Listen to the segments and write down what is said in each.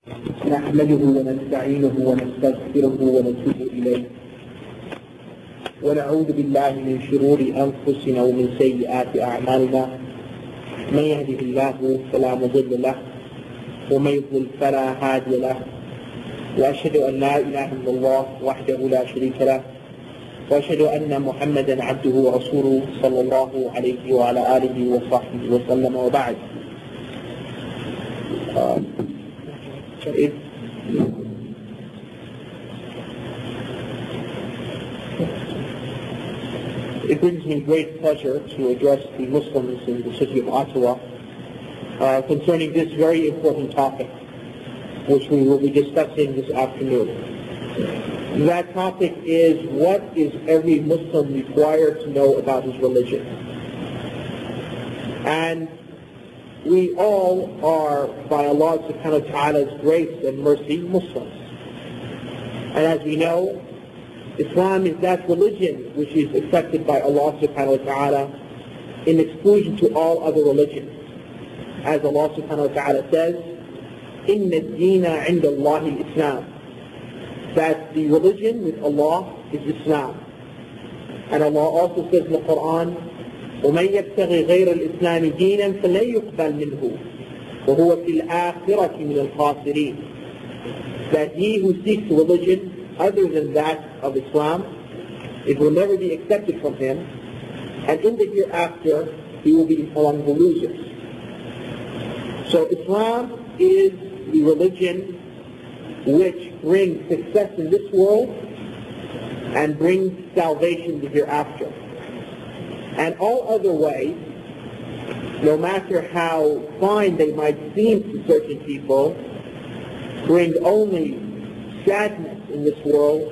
نحمده ونستعينه ونستغفره ونتوب إليه ونعوذ بالله من شرور أنفسنا ومن سيئات أعمالنا من يهده الله فلا مضل له ومن يضلل فلا هادي له وأشهد أن لا إله إلا الله وحده لا شريك له وأشهد أن محمدا عبده ورسوله صلى الله عليه وعلى آله وصحبه وسلم وبعد. It brings me great pleasure to address the Muslims in the city of Ottawa concerning this very important topic, which we will be discussing this afternoon. That topic is, what is every Muslim required to know about his religion? And we all are, by Allah subhanahu wa ta'ala's grace and mercy, Muslims. And as we know, Islam is that religion which is accepted by Allah subhanahu wa ta'ala in exclusion to all other religions. As Allah subhanahu wa ta'ala says, إِنَّ الدِّينَ عِنْدَ اللَّهِ الْإِسْلَامِ, that the religion with Allah is Islam. And Allah also says in the Quran, وَمَنْ يَبْتَغِ غَيْرَ الْإِسْلَامِ دِينًا فَلَنْ يُقْبَلْ مِنْهُ وَهُوَ فِي الْآخِرَةِ مِنَ الْخَاسِرِينَ, that he who seeks a religion other than that of Islam, it will never be accepted from him, and in the hereafter he will be among the losers. So Islam is the religion which brings success in this world and brings salvation in the hereafter. And all other ways, no matter how fine they might seem to certain people, bring only sadness in this world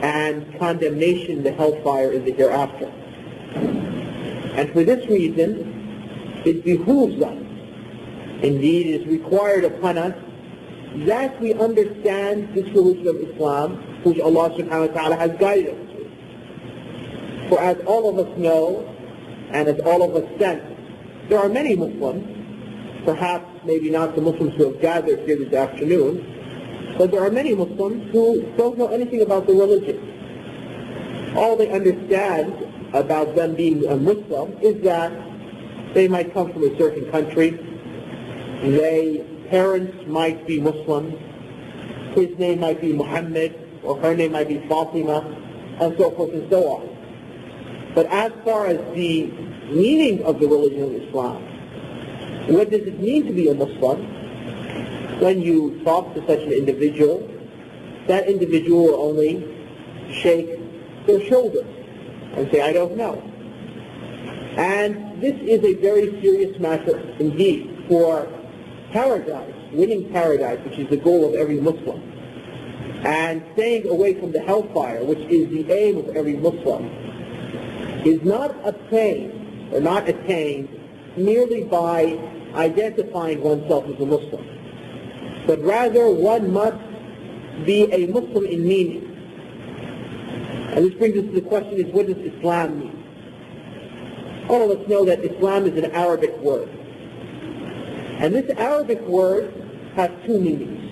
and condemnation in the hellfire in the hereafter. And for this reason, it behooves us, indeed it is required upon us, that we understand this religion of Islam, which Allah subhanahu wa ta'ala has guided us to. For as all of us know, and as all of us sense, there are many Muslims, perhaps maybe not the Muslims who have gathered here this afternoon, but there are many Muslims who don't know anything about the religion. All they understand about them being a Muslim is that they might come from a certain country, parents might be Muslims, his name might be Muhammad, or her name might be Fatima, and so forth and so on. But as far as the meaning of the religion of Islam, what does it mean to be a Muslim? When you talk to such an individual, that individual will only shake their shoulders and say, I don't know. And this is a very serious matter indeed, for paradise, winning paradise, which is the goal of every Muslim, and staying away from the hellfire, which is the aim of every Muslim, is not obtained or not attained merely by identifying oneself as a Muslim, but rather one must be a Muslim in meaning. And this brings us to the question is, what does Islam mean? All of us know that Islam is an Arabic word. And this Arabic word has two meanings.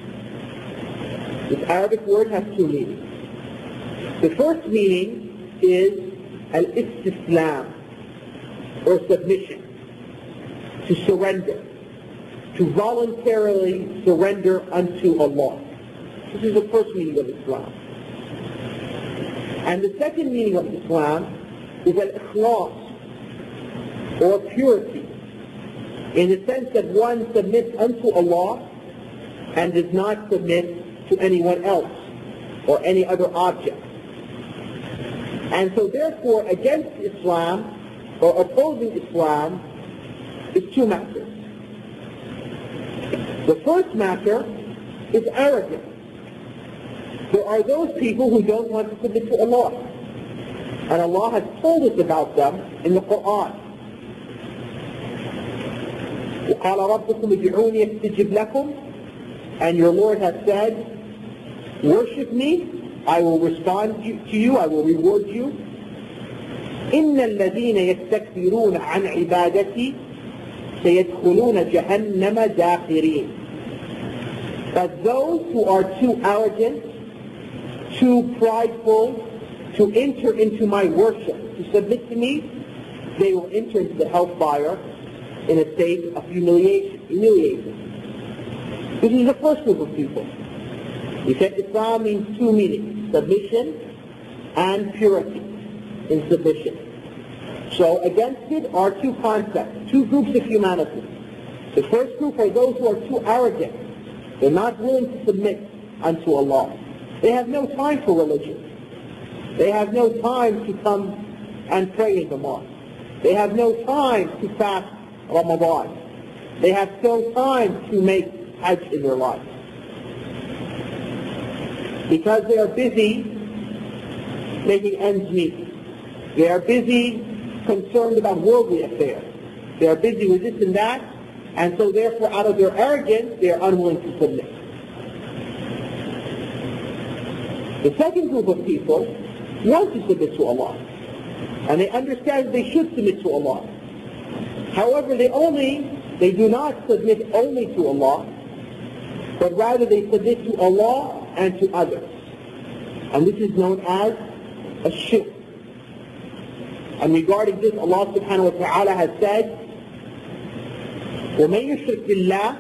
This Arabic word has two meanings. The first meaning is al-istislam, or submission, to surrender, to voluntarily surrender unto Allah. This is the first meaning of Islam. And the second meaning of Islam is al-ikhlas, or purity, in the sense that one submits unto Allah and does not submit to anyone else or any other object. And so therefore, against Islam, or opposing Islam, is two matters. The first matter is arrogance. There are those people who don't want to submit to Allah. And Allah has told us about them in the Quran. وَقَالَ رَبُّكُمْ ادْعُونِي أَسْتَجِبْ لَكُمْ, and your Lord has said, worship me, I will respond to you, I will reward you. إِنَّ الَّذِينَ يَسْتَكْبِرُونَ عَنْ عِبَادَتِي سَيَدْخُلُونَ جَهَنَّمَ دَاخِرِينَ. that those who are too arrogant, too prideful to enter into my worship, to submit to me, they will enter into the hellfire in a state of humiliation. This is the first group of people. He said Islam means two meanings, submission and purity in submission. So against it are two concepts, two groups of humanity. The first group are those who are too arrogant. They're not willing to submit unto Allah. They have no time for religion. They have no time to come and pray in the mosque. They have no time to fast Ramadan. They have no time to make Hajj in their lives. Because they are busy making ends meet. They are busy concerned about worldly affairs. They are busy with this and that, and so therefore out of their arrogance, they are unwilling to submit. The second group of people want to submit to Allah, and they understand that they should submit to Allah. However, they do not submit only to Allah, but rather they submit to Allah and to others. And this is known as a shirk. And regarding this, Allah subhanahu wa ta'ala has said, وَمَنْ يُشْرِكْ بِاللَّهِ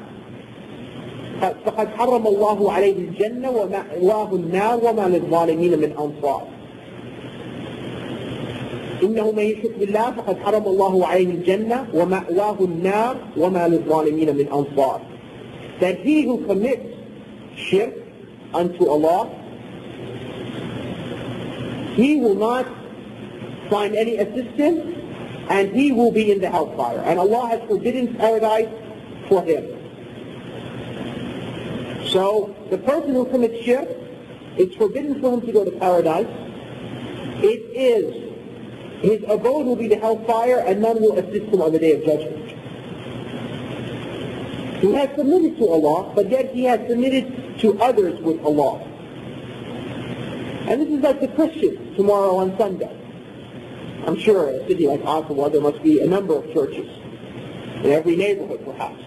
فَقَدْ حَرَّمَ اللَّهُ عَلَيْهِ الْجَنَّةَ وَمَأْوَاهُ النَّارُ وَمَا لِلظَّالِمِينَ مِنْ أَنصَارٍ إنه من يشرك بالله فقد حرم الله عليه الجنة ومأواه النار وما للظالمين من أنصار. That he who commits shirk unto Allah, he will not find any assistance, and he will be in the hellfire. And Allah has forbidden paradise for him. So the person who commits shirk, it's forbidden for him to go to paradise. His abode will be the hellfire, and none will assist him on the day of judgment. He has submitted to Allah, but yet he has submitted to others with Allah. And this is like the Christians tomorrow on Sunday. I'm sure in a city like Ottawa there must be a number of churches, in every neighborhood perhaps.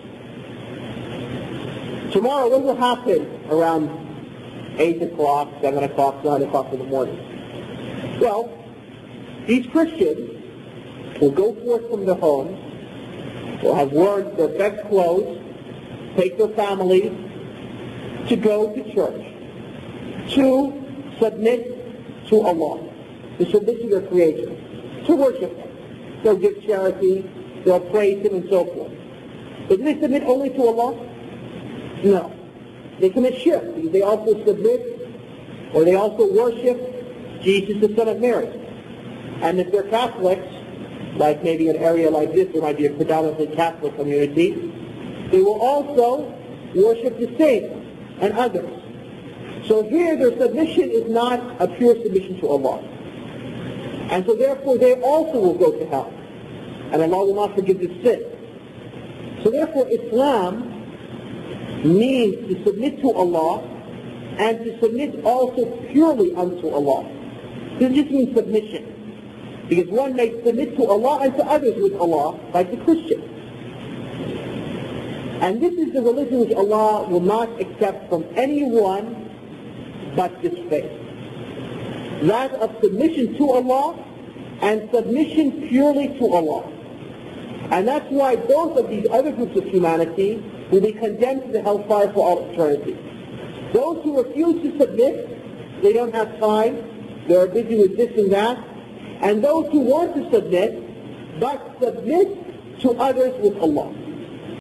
Tomorrow what will happen around 8 o'clock, 7 o'clock, 9 o'clock in the morning? Well, these Christians will go forth from their homes, will have worn their best clothes, take their families to go to church, to submit to Allah, to submit to their Creator, to worship Him. They'll give charity, they'll praise Him, and so forth. But do they submit only to Allah? No. They commit shirk because they also submit, or they also worship Jesus, the Son of Mary. And if they're Catholics, like maybe an area like this, there might be a predominantly Catholic community, they will also worship the saints and others. So here their submission is not a pure submission to Allah. And so therefore they also will go to hell. And Allah will not forgive this sin. So therefore Islam means to submit to Allah and to submit also purely unto Allah. This just means submission. Because one may submit to Allah and to others with Allah, like the Christian. And this is the religion which Allah will not accept from anyone but this faith. That of submission to Allah and submission purely to Allah. And that's why both of these other groups of humanity will be condemned to the hellfire for all eternity. Those who refuse to submit, they don't have time, they are busy with this and that. And those who want to submit, but submit to others with Allah.